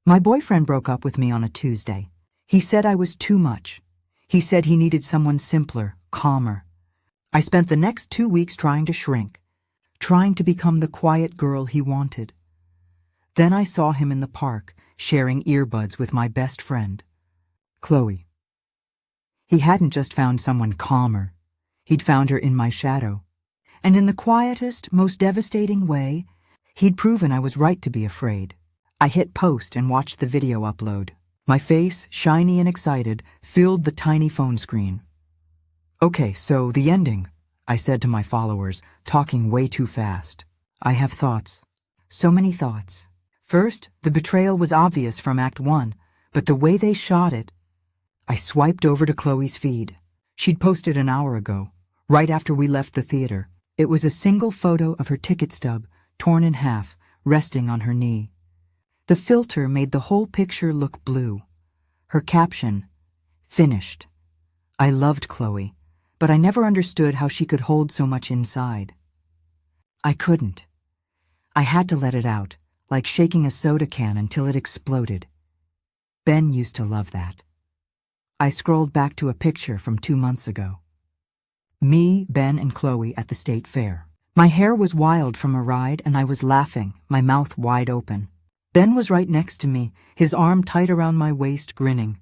My boyfriend broke up with me on a Tuesday. He said I was too much. He said he needed someone simpler, calmer. I spent the next 2 weeks trying to shrink, trying to become the quiet girl he wanted. Then I saw him in the park, sharing earbuds with my best friend, Chloe. He hadn't just found someone calmer. He'd found her in my shadow. And in the quietest, most devastating way, he'd proven I was right to be afraid. I hit post and watched the video upload. My face, shiny and excited, filled the tiny phone screen. Okay, so the ending, I said to my followers, talking way too fast. I have thoughts. So many thoughts. First, the betrayal was obvious from Act 1, but the way they shot it. I swiped over to Chloe's feed. She'd posted an hour ago, right after we left the theater. It was a single photo of her ticket stub, torn in half, resting on her knee. The filter made the whole picture look blue. Her caption, "Finished." I loved Chloe, but I never understood how she could hold so much inside. I couldn't. I had to let it out, like shaking a soda can until it exploded. Ben used to love that. I scrolled back to a picture from 2 months ago. Me, Ben, and Chloe at the state fair. My hair was wild from a ride, and I was laughing, my mouth wide open. Ben was right next to me, his arm tight around my waist, grinning.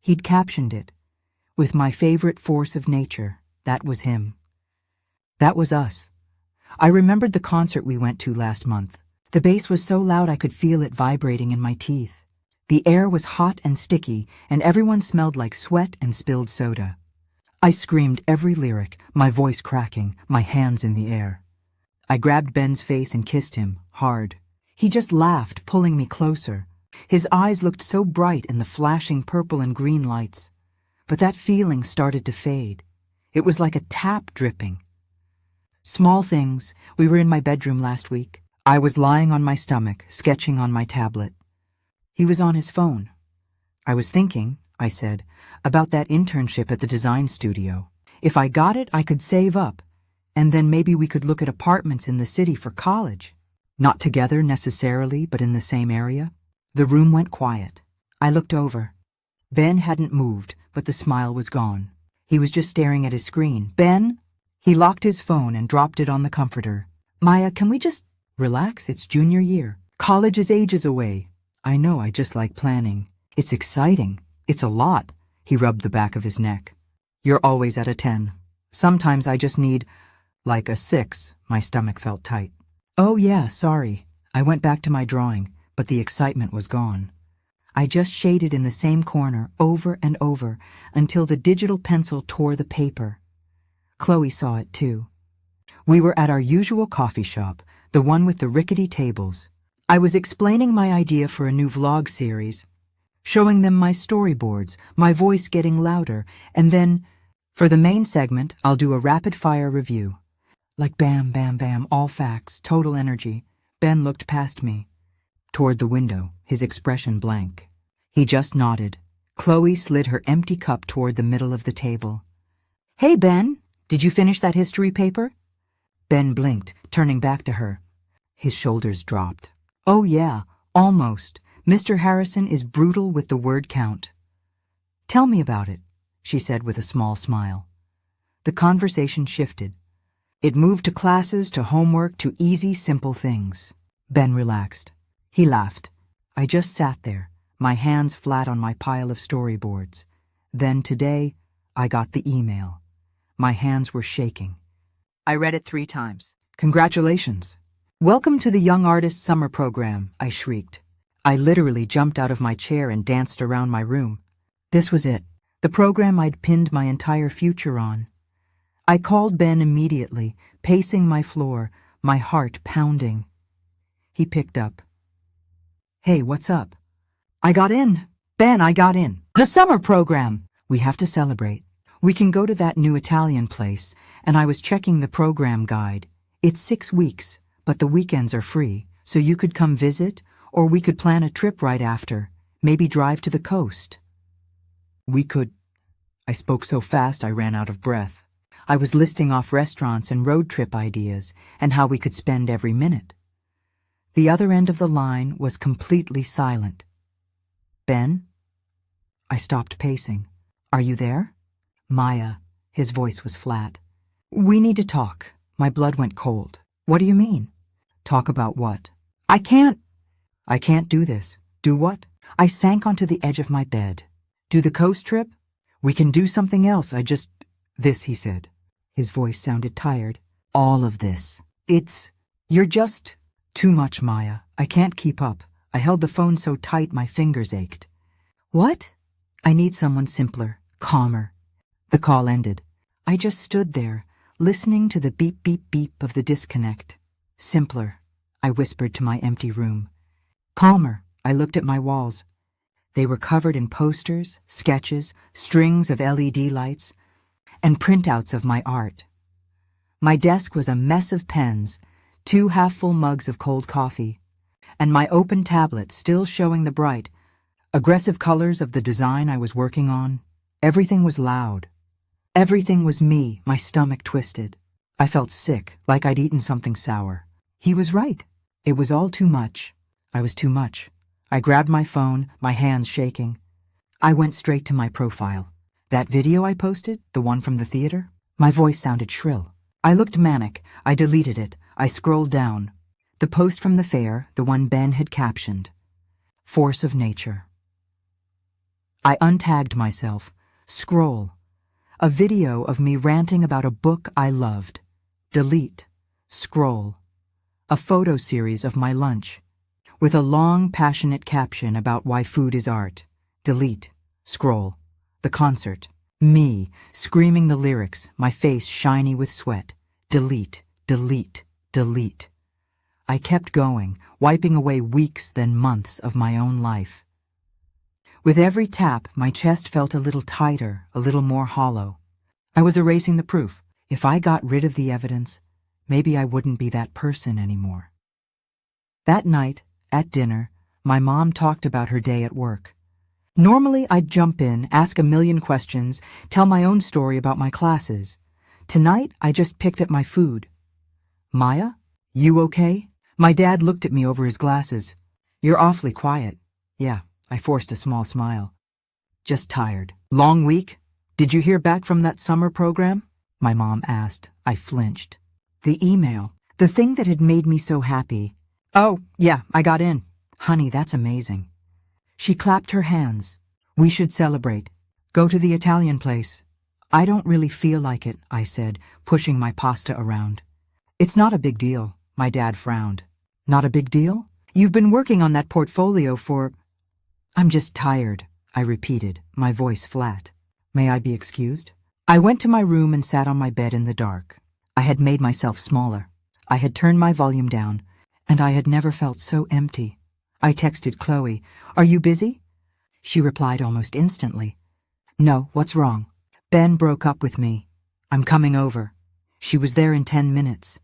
He'd captioned it, "With my favorite force of nature." That was him. That was us. I remembered the concert we went to last month. The bass was so loud I could feel it vibrating in my teeth. The air was hot and sticky, and everyone smelled like sweat and spilled soda. I screamed every lyric, my voice cracking, my hands in the air. I grabbed Ben's face and kissed him, hard. He just laughed, pulling me closer. His eyes looked so bright in the flashing purple and green lights. But that feeling started to fade. It was like a tap dripping. Small things. We were in my bedroom last week. I was lying on my stomach, sketching on my tablet. He was on his phone. I was thinking, I said, about that internship at the design studio. If I got it, I could save up, and then maybe we could look at apartments in the city for college. Not together necessarily, but in the same area. The room went quiet. I looked over. Ben hadn't moved, but the smile was gone. He was just staring at his screen. "Ben?" He locked his phone and dropped it on the comforter. "Maya, can we just relax? It's junior year. College is ages away." "I know, I just like planning. It's exciting. It's a lot." He rubbed the back of his neck. "You're always at a 10. Sometimes I just need, like a 6. My stomach felt tight. "Oh yeah, sorry." I went back to my drawing, but the excitement was gone. I just shaded in the same corner over and over until the digital pencil tore the paper. Chloe saw it too. We were at our usual coffee shop, the one with the rickety tables. I was explaining my idea for a new vlog series, showing them my storyboards, my voice getting louder, and then, for the main segment, I'll do a rapid-fire review. Like bam, bam, bam, all facts, total energy. Ben looked past me, toward the window, his expression blank. He just nodded. Chloe slid her empty cup toward the middle of the table. "Hey, Ben, did you finish that history paper?" Ben blinked, turning back to her. His shoulders dropped. "Oh yeah, almost. Mr. Harrison is brutal with the word count." "Tell me about it," she said with a small smile. The conversation shifted. It moved to classes, to homework, to easy, simple things. Ben relaxed. He laughed. I just sat there, my hands flat on my pile of storyboards. Then today, I got the email. My hands were shaking. I read it 3 times. "Congratulations. Welcome to the Young Artist Summer Program," I shrieked. I literally jumped out of my chair and danced around my room. This was it, the program I'd pinned my entire future on. I called Ben immediately, pacing my floor, my heart pounding. He picked up. "Hey, what's up?" "I got in. Ben, I got in. The summer program. We have to celebrate. We can go to that new Italian place, and I was checking the program guide. It's 6 weeks, but the weekends are free, so you could come visit, or we could plan a trip right after, maybe drive to the coast." "We could..." I spoke so fast I ran out of breath. I was listing off restaurants and road trip ideas and how we could spend every minute. The other end of the line was completely silent. Ben? I stopped pacing. Are you there? Maya. His voice was flat. We need to talk. My blood went cold. What do you mean? Talk about what? I can't do this. Do what? I sank onto the edge of my bed. Do the coast trip? We can do something else. This, he said. His voice sounded tired. All of this. You're just too much, Maya. I can't keep up. I held the phone so tight my fingers ached. What? I need someone simpler, calmer. The call ended. I just stood there, listening to the beep, beep, beep of the disconnect. Simpler, I whispered to my empty room. Calmer, I looked at my walls. They were covered in posters, sketches, strings of LED lights, and printouts of my art. My desk was a mess of pens, 2 half-full mugs of cold coffee, and my open tablet still showing the bright, aggressive colors of the design I was working on. Everything was loud. Everything was me, my stomach twisted. I felt sick, like I'd eaten something sour. He was right. It was all too much. I was too much. I grabbed my phone, my hands shaking. I went straight to my profile. That video I posted, the one from the theater? My voice sounded shrill. I looked manic. I deleted it. I scrolled down. The post from the fair, the one Ben had captioned. Force of nature. I untagged myself. Scroll. A video of me ranting about a book I loved. Delete. Scroll. A photo series of my lunch, with a long, passionate caption about why food is art. Delete. Scroll. The concert. Me, screaming the lyrics, my face shiny with sweat. Delete. Delete. Delete. I kept going, wiping away weeks, then months of my own life. With every tap, my chest felt a little tighter, a little more hollow. I was erasing the proof. If I got rid of the evidence, maybe I wouldn't be that person anymore. That night, at dinner, my mom talked about her day at work. Normally, I'd jump in, ask a million questions, tell my own story about my classes. Tonight, I just picked at my food. Maya, you okay? My dad looked at me over his glasses. You're awfully quiet. Yeah, I forced a small smile. Just tired. Long week? Did you hear back from that summer program? My mom asked. I flinched. The email. The thing that had made me so happy. Oh, yeah, I got in. Honey, that's amazing. She clapped her hands. We should celebrate. Go to the Italian place. I don't really feel like it, I said, pushing my pasta around. It's not a big deal. My dad frowned. Not a big deal? You've been working on that portfolio for... I'm just tired, I repeated, my voice flat. May I be excused? I went to my room and sat on my bed in the dark. I had made myself smaller. I had turned my volume down, and I had never felt so empty. I texted Chloe, "Are you busy?" She replied almost instantly. "No, what's wrong?" "Ben broke up with me. I'm coming over." She was there in 10 minutes.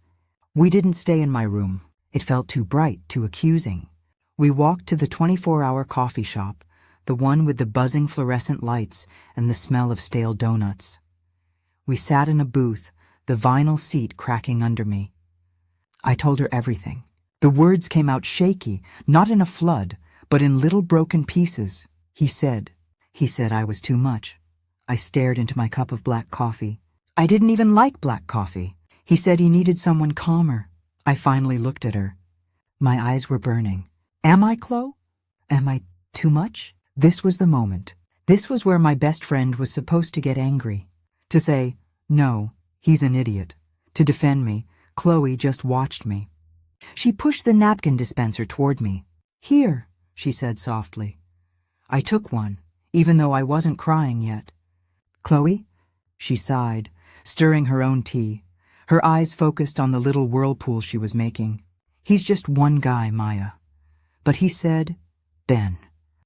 We didn't stay in my room. It felt too bright, too accusing. We walked to the 24-hour coffee shop, the one with the buzzing fluorescent lights and the smell of stale donuts. We sat in a booth, the vinyl seat cracking under me. I told her everything. The words came out shaky, not in a flood, but in little broken pieces. He said I was too much. I stared into my cup of black coffee. I didn't even like black coffee. He said he needed someone calmer. I finally looked at her. My eyes were burning. Am I, Chloe? Am I too much? This was the moment. This was where my best friend was supposed to get angry. To say, no, he's an idiot. To defend me, Chloe just watched me. She pushed the napkin dispenser toward me. "Here," she said softly. I took one, even though I wasn't crying yet. "Chloe?" She sighed, stirring her own tea. Her eyes focused on the little whirlpool she was making. "He's just one guy, Maya." But he said, "Ben."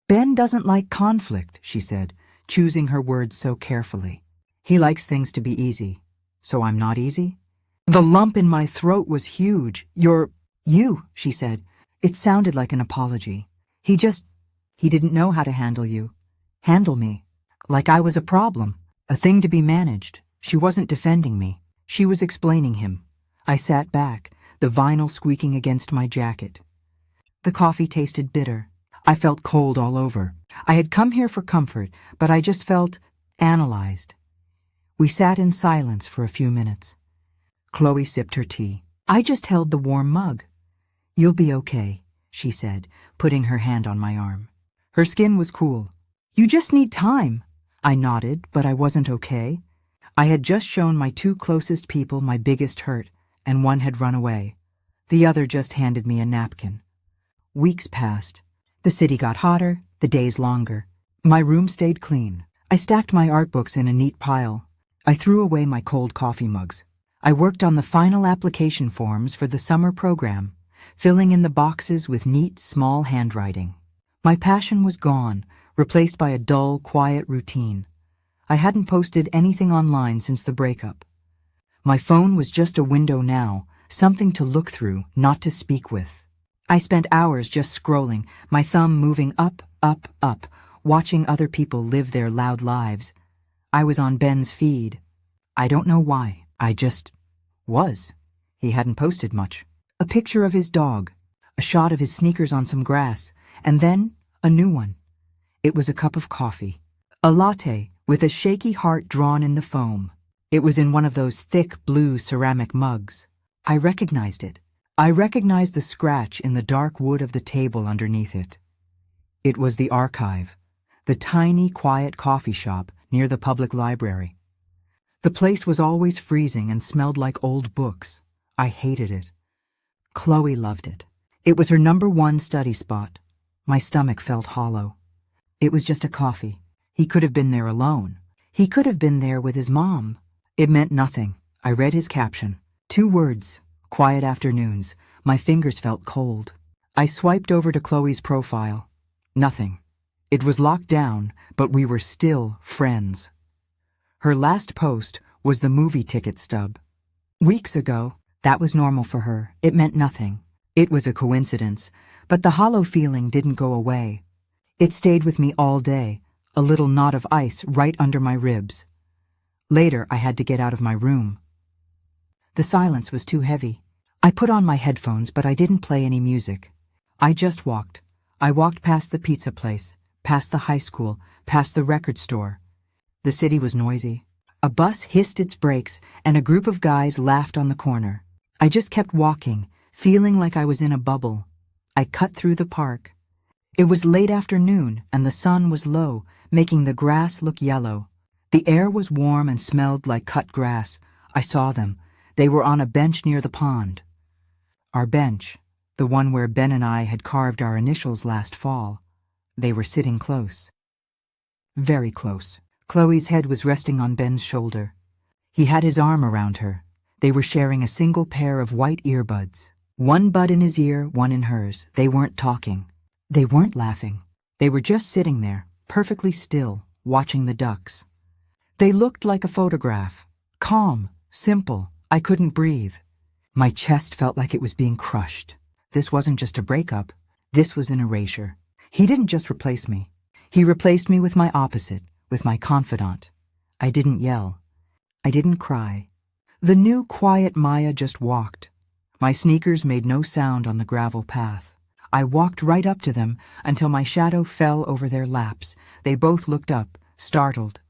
"Ben doesn't like conflict," she said, choosing her words so carefully. "He likes things to be easy. So I'm not easy?" The lump in my throat was huge. You, she said. It sounded like an apology. He didn't know how to handle you. Handle me. Like I was a problem, a thing to be managed. She wasn't defending me. She was explaining him. I sat back, the vinyl squeaking against my jacket. The coffee tasted bitter. I felt cold all over. I had come here for comfort, but I just felt analyzed. We sat in silence for a few minutes. Chloe sipped her tea. I just held the warm mug. "You'll be okay," she said, putting her hand on my arm. Her skin was cool. "You just need time." I nodded, but I wasn't okay. I had just shown my two closest people my biggest hurt, and one had run away. The other just handed me a napkin. Weeks passed. The city got hotter, the days longer. My room stayed clean. I stacked my art books in a neat pile. I threw away my cold coffee mugs. I worked on the final application forms for the summer program, filling in the boxes with neat, small handwriting. My passion was gone, replaced by a dull, quiet routine. I hadn't posted anything online since the breakup. My phone was just a window now, something to look through, not to speak with. I spent hours just scrolling, my thumb moving up, up, up, watching other people live their loud lives. I was on Ben's feed. I don't know why, I just was. He hadn't posted much. A picture of his dog, a shot of his sneakers on some grass, and then a new one. It was a cup of coffee. A latte with a shaky heart drawn in the foam. It was in one of those thick blue ceramic mugs. I recognized it. I recognized the scratch in the dark wood of the table underneath it. It was the Archive, the tiny, quiet coffee shop near the public library. The place was always freezing and smelled like old books. I hated it. Chloe loved it. It was her #1 study spot. My stomach felt hollow. It was just a coffee. He could have been there alone. He could have been there with his mom. It meant nothing. I read his caption. 2 words, quiet afternoons. My fingers felt cold. I swiped over to Chloe's profile. Nothing. It was locked down, but we were still friends. Her last post was the movie ticket stub. Weeks ago, that was normal for her. It meant nothing. It was a coincidence, but the hollow feeling didn't go away. It stayed with me all day, a little knot of ice right under my ribs. Later, I had to get out of my room. The silence was too heavy. I put on my headphones, but I didn't play any music. I just walked. I walked past the pizza place, past the high school, past the record store. The city was noisy. A bus hissed its brakes, and a group of guys laughed on the corner. I just kept walking, feeling like I was in a bubble. I cut through the park. It was late afternoon, and the sun was low, making the grass look yellow. The air was warm and smelled like cut grass. I saw them. They were on a bench near the pond. Our bench, the one where Ben and I had carved our initials last fall. They were sitting close. Very close. Chloe's head was resting on Ben's shoulder. He had his arm around her. They were sharing a single pair of white earbuds. One bud in his ear, one in hers. They weren't talking. They weren't laughing. They were just sitting there, perfectly still, watching the ducks. They looked like a photograph. Calm, simple. I couldn't breathe. My chest felt like it was being crushed. This wasn't just a breakup. This was an erasure. He didn't just replace me. He replaced me with my opposite, with my confidant. I didn't yell. I didn't cry. The new quiet Maya just walked. My sneakers made no sound on the gravel path. I walked right up to them until my shadow fell over their laps. They both looked up, startled.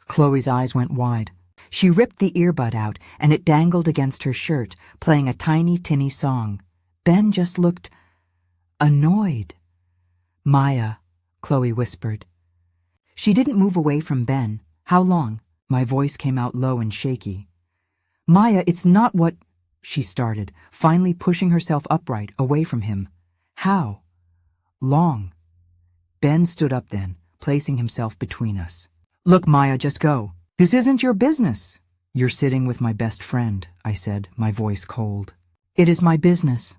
Chloe's eyes went wide. She ripped the earbud out, and it dangled against her shirt, playing a tiny, tinny song. Ben just looked annoyed. "Maya," Chloe whispered. She didn't move away from Ben. "How long?" My voice came out low and shaky. "Maya, it's not what—" she started, finally pushing herself upright, away from him. "How long?" Ben stood up then, placing himself between us. "Look, Maya, just go. This isn't your business." "You're sitting with my best friend," I said, my voice cold. "It is my business."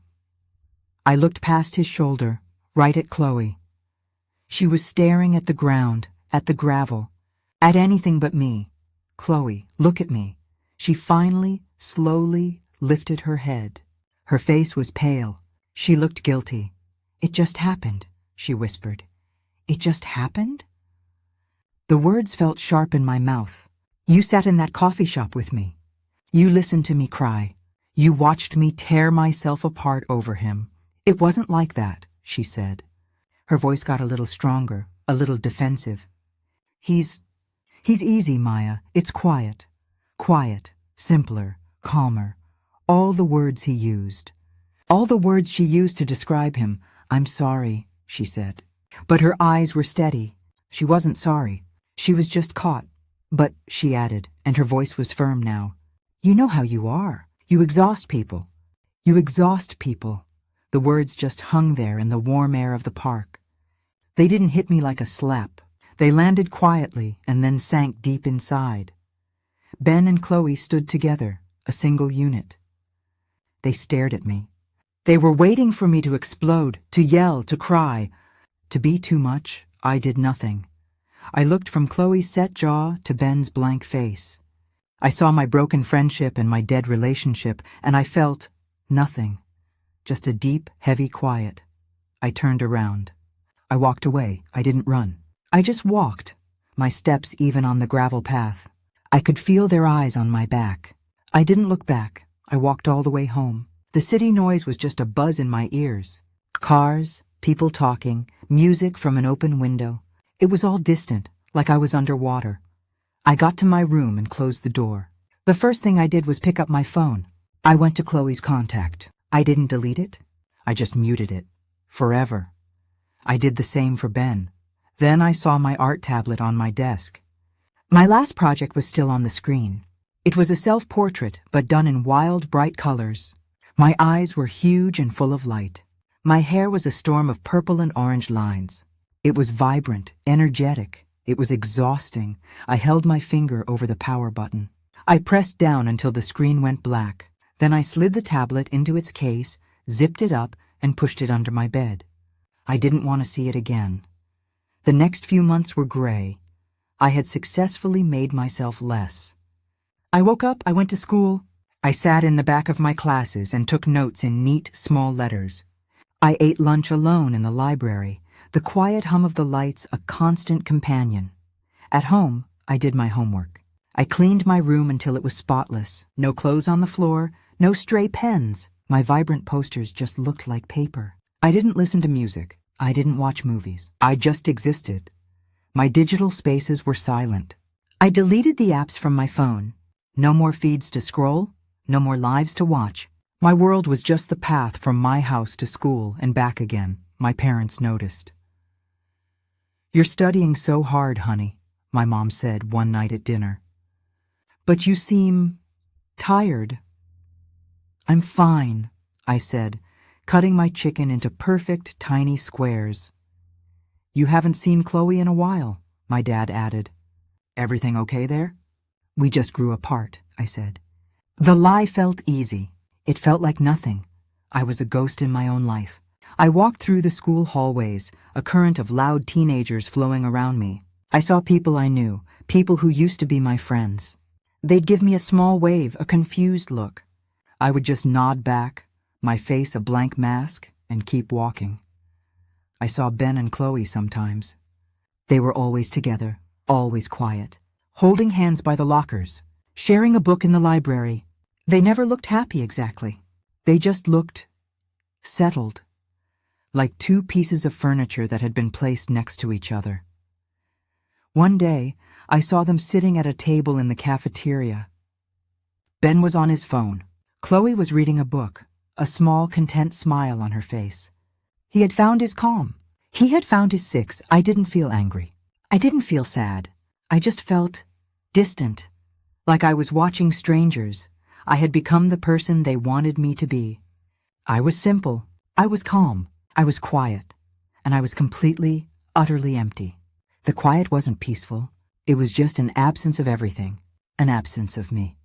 I looked past his shoulder, right at Chloe. She was staring at the ground, at the gravel, at anything but me. "Chloe, look at me." She finally, slowly lifted her head. Her face was pale. She looked guilty. "It just happened," she whispered. "It just happened?" The words felt sharp in my mouth. "You sat in that coffee shop with me. You listened to me cry. You watched me tear myself apart over him. It wasn't like that," she said. Her voice got a little stronger, a little defensive. He's easy, Maya. It's quiet. Quiet, simpler, calmer. All the words he used. All the words she used to describe him. I'm sorry, she said. But her eyes were steady. She wasn't sorry. She was just caught. But, she added, and her voice was firm now, you know how you are. You exhaust people. You exhaust people. The words just hung there in the warm air of the park. They didn't hit me like a slap. They landed quietly and then sank deep inside. Ben and Chloe stood together, a single unit. They stared at me. They were waiting for me to explode, to yell, to cry. To be too much, I did nothing. I looked from Chloe's set jaw to Ben's blank face. I saw my broken friendship and my dead relationship, and I felt nothing. Just a deep, heavy quiet. I turned around. I walked away. I didn't run. I just walked, my steps even on the gravel path. I could feel their eyes on my back. I didn't look back. I walked all the way home. The city noise was just a buzz in my ears. Cars, people talking, music from an open window. It was all distant, like I was underwater. I got to my room and closed the door. The first thing I did was pick up my phone. I went to Chloe's contact. I didn't delete it. I just muted it. Forever. I did the same for Ben. Then I saw my art tablet on my desk. My last project was still on the screen. It was a self-portrait, but done in wild, bright colors. My eyes were huge and full of light. My hair was a storm of purple and orange lines. It was vibrant, energetic. It was exhausting. I held my finger over the power button. I pressed down until the screen went black. Then I slid the tablet into its case, zipped it up, and pushed it under my bed. I didn't want to see it again. The next few months were gray. I had successfully made myself less. I woke up, I went to school. I sat in the back of my classes and took notes in neat, small letters. I ate lunch alone in the library, the quiet hum of the lights a constant companion. At home, I did my homework. I cleaned my room until it was spotless. No clothes on the floor, no stray pens. My vibrant posters just looked like paper. I didn't listen to music. I didn't watch movies. I just existed. My digital spaces were silent. I deleted the apps from my phone. No more feeds to scroll, no more lives to watch. My world was just the path from my house to school and back again. My parents noticed. You're studying so hard, honey, my mom said one night at dinner. But you seem tired. I'm fine, I said, cutting my chicken into perfect, tiny squares. You haven't seen Chloe in a while, my dad added. Everything okay there? We just grew apart, I said. The lie felt easy. It felt like nothing. I was a ghost in my own life. I walked through the school hallways, a current of loud teenagers flowing around me. I saw people I knew, people who used to be my friends. They'd give me a small wave, a confused look. I would just nod back, my face a blank mask, and keep walking. I saw Ben and Chloe sometimes. They were always together, always quiet, holding hands by the lockers, sharing a book in the library. They never looked happy exactly. They just looked settled, like two pieces of furniture that had been placed next to each other. One day, I saw them sitting at a table in the cafeteria. Ben was on his phone. Chloe was reading a book, a small, content smile on her face. He had found his calm. He had found his six. I didn't feel angry. I didn't feel sad. I just felt distant, like I was watching strangers. I had become the person they wanted me to be. I was simple. I was calm. I was quiet. And I was completely, utterly empty. The quiet wasn't peaceful. It was just an absence of everything, an absence of me.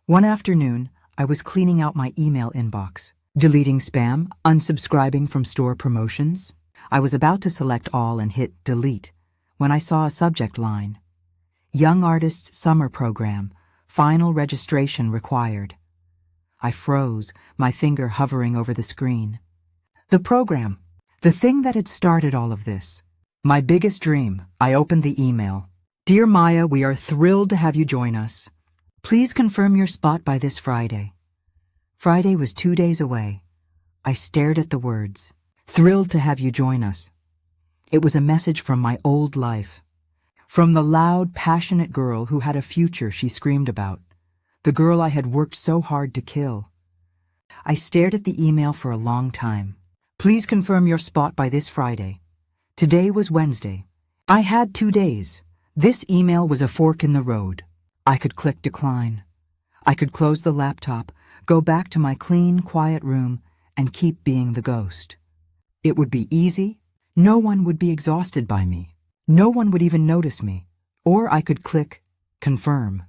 One afternoon, I was cleaning out my email inbox, deleting spam, unsubscribing from store promotions. I was about to select all and hit delete when I saw a subject line. Young Artists Summer Program, final registration required. I froze, my finger hovering over the screen. The program, the thing that had started all of this. My biggest dream. I opened the email. Dear Maya, we are thrilled to have you join us. Please confirm your spot by this Friday. Friday was 2 days away. I stared at the words. Thrilled to have you join us. It was a message from my old life. From the loud, passionate girl who had a future she screamed about. The girl I had worked so hard to kill. I stared at the email for a long time. Please confirm your spot by this Friday. Today was Wednesday. I had 2 days. This email was a fork in the road. I could click decline. I could close the laptop, go back to my clean, quiet room, and keep being the ghost. It would be easy. No one would be exhausted by me. No one would even notice me. Or I could click confirm.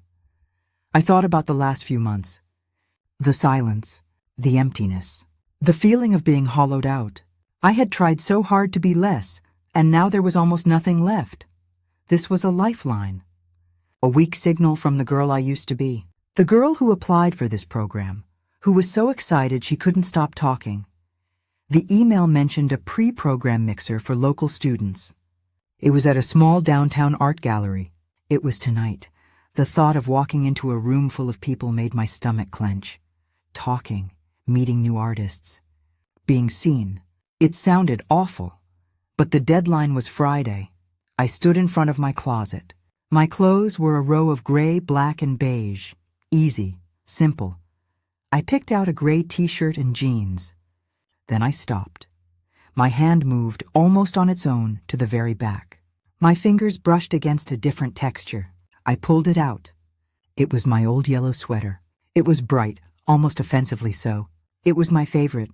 I thought about the last few months. The silence, the emptiness, the feeling of being hollowed out. I had tried so hard to be less, and now there was almost nothing left. This was a lifeline. A weak signal from the girl I used to be. The girl who applied for this program, who was so excited she couldn't stop talking. The email mentioned a pre-program mixer for local students. It was at a small downtown art gallery. It was tonight. The thought of walking into a room full of people made my stomach clench. Talking, meeting new artists, being seen. It sounded awful. But the deadline was Friday. I stood in front of my closet. My clothes were a row of gray, black, and beige. Easy, simple. I picked out a gray t-shirt and jeans. Then I stopped. My hand moved almost on its own to the very back. My fingers brushed against a different texture. I pulled it out. It was my old yellow sweater. It was bright, almost offensively so. It was my favorite.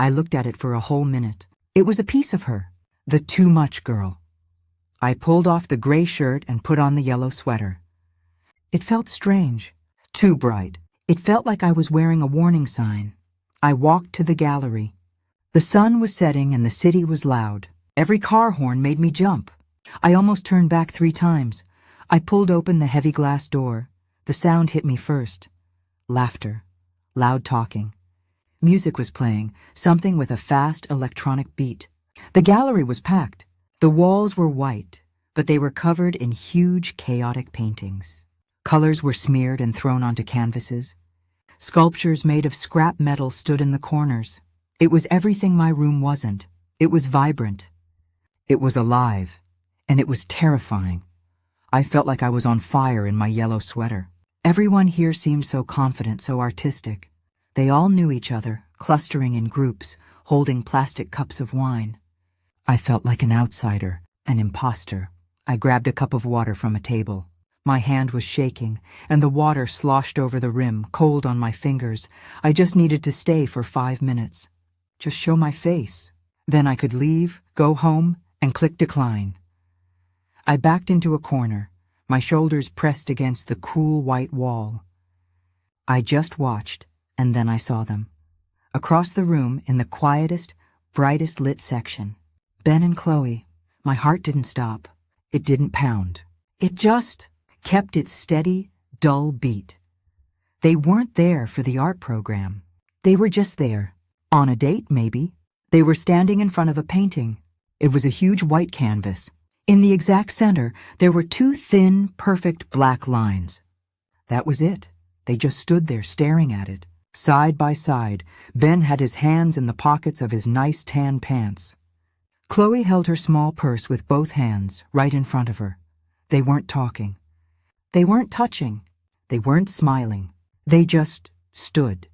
I looked at it for a whole minute. It was a piece of her, the too much girl. I pulled off the gray shirt and put on the yellow sweater. It felt strange, too bright. It felt like I was wearing a warning sign. I walked to the gallery. The sun was setting and the city was loud. Every car horn made me jump. I almost turned back 3 times. I pulled open the heavy glass door. The sound hit me first. Laughter. Loud talking. Music was playing, something with a fast electronic beat. The gallery was packed. The walls were white, but they were covered in huge, chaotic paintings. Colors were smeared and thrown onto canvases. Sculptures made of scrap metal stood in the corners. It was everything my room wasn't. It was vibrant. It was alive, and it was terrifying. I felt like I was on fire in my yellow sweater. Everyone here seemed so confident, so artistic. They all knew each other, clustering in groups, holding plastic cups of wine. I felt like an outsider, an imposter. I grabbed a cup of water from a table. My hand was shaking, and the water sloshed over the rim, cold on my fingers. I just needed to stay for 5 minutes. Just show my face. Then I could leave, go home, and click decline. I backed into a corner, my shoulders pressed against the cool white wall. I just watched, and then I saw them. Across the room, in the quietest, brightest lit section. Ben and Chloe. My heart didn't stop. It didn't pound. It just kept its steady, dull beat. They weren't there for the art program. They were just there. On a date, maybe. They were standing in front of a painting. It was a huge white canvas. In the exact center, there were 2 thin, perfect black lines. That was it. They just stood there staring at it. Side by side, Ben had his hands in the pockets of his nice tan pants. Chloe held her small purse with both hands, right in front of her. They weren't talking. They weren't touching. They weren't smiling. They just stood.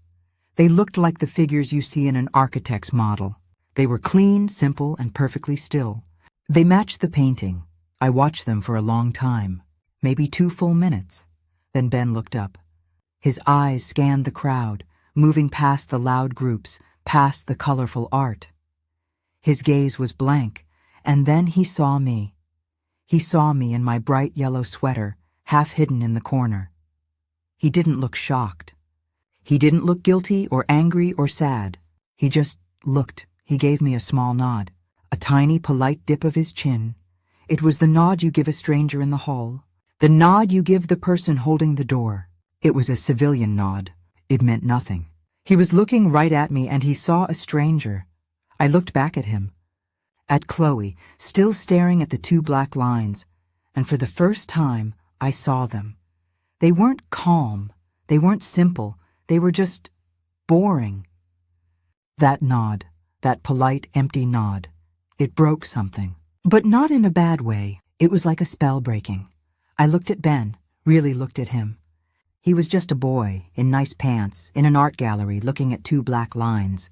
They looked like the figures you see in an architect's model. They were clean, simple, and perfectly still. They matched the painting. I watched them for a long time, maybe 2 full minutes. Then Ben looked up. His eyes scanned the crowd, moving past the loud groups, past the colorful art. His gaze was blank, and then he saw me. He saw me in my bright yellow sweater, half hidden in the corner. He didn't look shocked. He didn't look guilty or angry or sad. He just looked. He gave me a small nod, a tiny, polite dip of his chin. It was the nod you give a stranger in the hall, the nod you give the person holding the door. It was a civilian nod. It meant nothing. He was looking right at me, and he saw a stranger. I looked back at him, at Chloe, still staring at the 2 black lines, and for the first time, I saw them. They weren't calm. They weren't simple. They were just boring. That nod, that polite, empty nod, it broke something. But not in a bad way. It was like a spell breaking. I looked at Ben, really looked at him. He was just a boy, in nice pants, in an art gallery, looking at two black lines.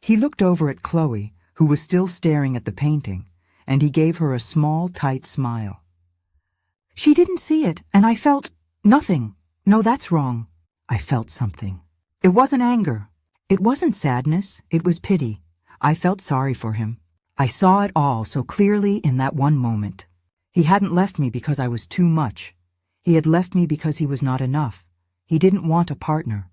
He looked over at Chloe, who was still staring at the painting, and he gave her a small, tight smile. She didn't see it, and I felt nothing. No, that's wrong. I felt something. It wasn't anger. It wasn't sadness. It was pity. I felt sorry for him. I saw it all so clearly in that one moment. He hadn't left me because I was too much. He had left me because he was not enough. He didn't want a partner.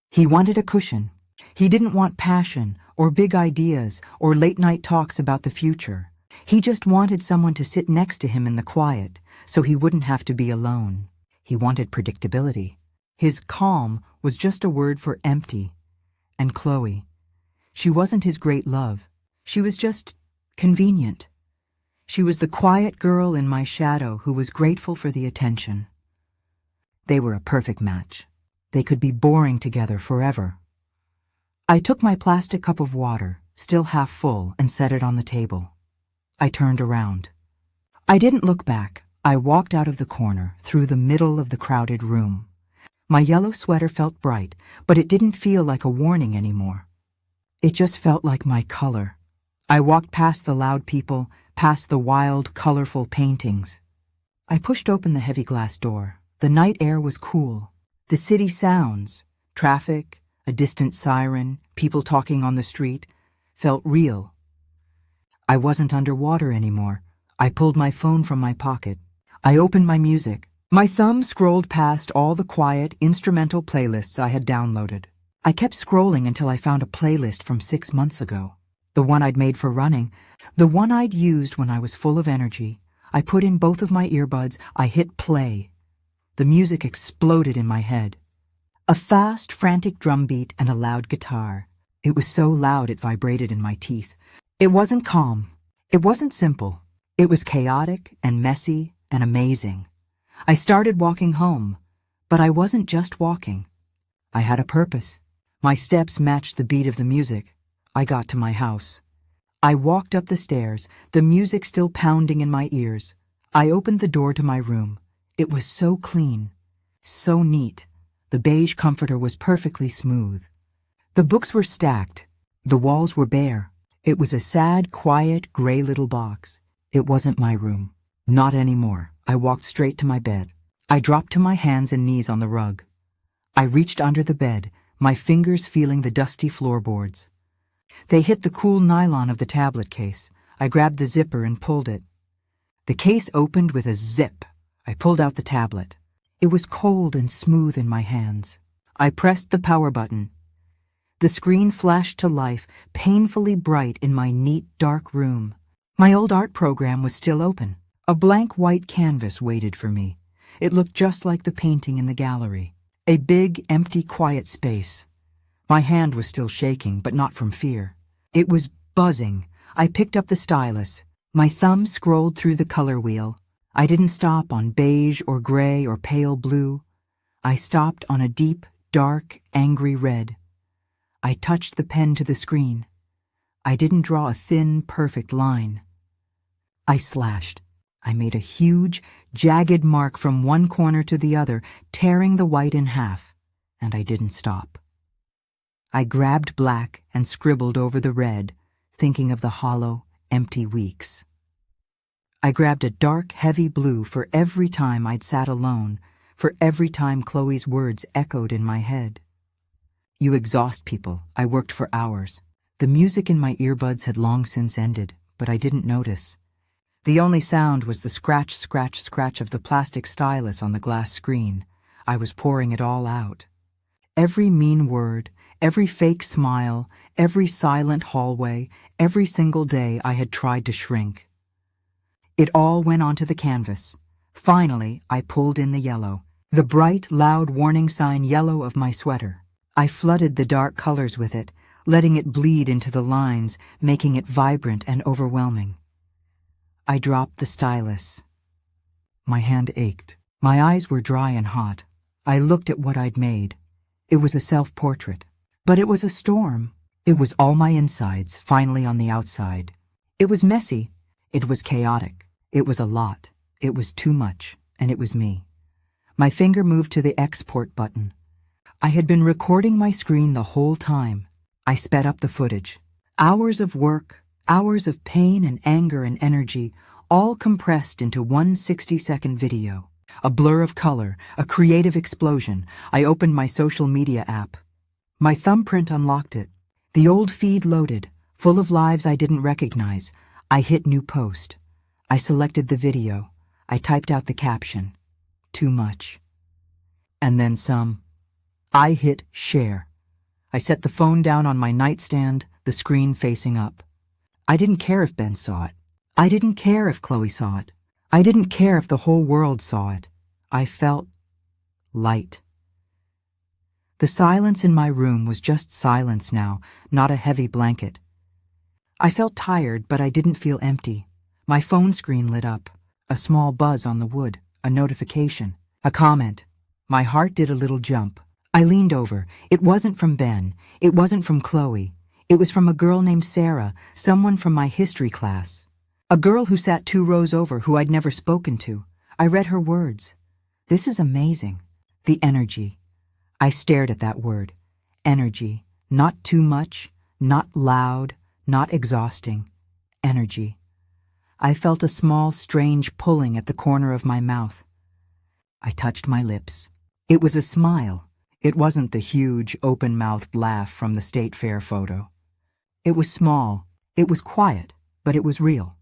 He wanted a cushion. He didn't want passion or big ideas or late-night talks about the future. He just wanted someone to sit next to him in the quiet so he wouldn't have to be alone. He wanted predictability. His calm was just a word for empty. And Chloe, she wasn't his great love. She was just convenient. She was the quiet girl in my shadow who was grateful for the attention. They were a perfect match. They could be boring together forever. I took my plastic cup of water, still half full, and set it on the table. I turned around. I didn't look back. I walked out of the corner, through the middle of the crowded room. My yellow sweater felt bright, but it didn't feel like a warning anymore. It just felt like my color. I walked past the loud people, past the wild, colorful paintings. I pushed open the heavy glass door. The night air was cool. The city sounds, traffic, a distant siren, people talking on the street, felt real. I wasn't underwater anymore. I pulled my phone from my pocket. I opened my music. My thumb scrolled past all the quiet, instrumental playlists I had downloaded. I kept scrolling until I found a playlist from 6 months ago. The one I'd made for running, the one I'd used when I was full of energy. I put in both of my earbuds. I hit play. The music exploded in my head. A fast, frantic drum beat and a loud guitar. It was so loud it vibrated in my teeth. It wasn't calm. It wasn't simple. It was chaotic and messy and amazing. I started walking home, but I wasn't just walking. I had a purpose. My steps matched the beat of the music. I got to my house. I walked up the stairs, the music still pounding in my ears. I opened the door to my room. It was so clean, so neat. The beige comforter was perfectly smooth. The books were stacked. The walls were bare. It was a sad, quiet, gray little box. It wasn't my room. Not anymore. I walked straight to my bed. I dropped to my hands and knees on the rug. I reached under the bed, my fingers feeling the dusty floorboards. They hit the cool nylon of the tablet case. I grabbed the zipper and pulled it. The case opened with a zip. I pulled out the tablet. It was cold and smooth in my hands. I pressed the power button. The screen flashed to life, painfully bright in my neat, dark room. My old art program was still open. A blank white canvas waited for me. It looked just like the painting in the gallery. A big, empty, quiet space. My hand was still shaking, but not from fear. It was buzzing. I picked up the stylus. My thumb scrolled through the color wheel. I didn't stop on beige or gray or pale blue. I stopped on a deep, dark, angry red. I touched the pen to the screen. I didn't draw a thin, perfect line. I slashed. I made a huge, jagged mark from one corner to the other, tearing the white in half, and I didn't stop. I grabbed black and scribbled over the red, thinking of the hollow, empty weeks. I grabbed a dark, heavy blue for every time I'd sat alone, for every time Chloe's words echoed in my head. You exhaust people. I worked for hours. The music in my earbuds had long since ended, but I didn't notice. The only sound was the scratch, scratch, scratch of the plastic stylus on the glass screen. I was pouring it all out. Every mean word, every fake smile, every silent hallway, every single day I had tried to shrink. It all went onto the canvas. Finally, I pulled in the yellow, the bright, loud warning sign yellow of my sweater. I flooded the dark colors with it, letting it bleed into the lines, making it vibrant and overwhelming. I dropped the stylus. My hand ached. My eyes were dry and hot. I looked at what I'd made. It was a self-portrait. But it was a storm. It was all my insides, finally on the outside. It was messy. It was chaotic. It was a lot. It was too much. And it was me. My finger moved to the export button. I had been recording my screen the whole time. I sped up the footage. Hours of work, hours of pain and anger and energy, all compressed into one 60-second video. A blur of color, a creative explosion. I opened my social media app. My thumbprint unlocked it. The old feed loaded, full of lives I didn't recognize. I hit new post. I selected the video. I typed out the caption. Too much. And then some. I hit share. I set the phone down on my nightstand, the screen facing up. I didn't care if Ben saw it. I didn't care if Chloe saw it. I didn't care if the whole world saw it. I felt light. The silence in my room was just silence now, not a heavy blanket. I felt tired, but I didn't feel empty. My phone screen lit up. A small buzz on the wood, a notification, a comment. My heart did a little jump. I leaned over. It wasn't from Ben. It wasn't from Chloe. It was from a girl named Sarah, someone from my history class. A girl who sat 2 rows over who I'd never spoken to. I read her words. This is amazing. The energy. I stared at that word. Energy. Not too much, not loud, not exhausting. Energy. I felt a small, strange pulling at the corner of my mouth. I touched my lips. It was a smile. It wasn't the huge, open-mouthed laugh from the State Fair photo. It was small. It was quiet, but it was real.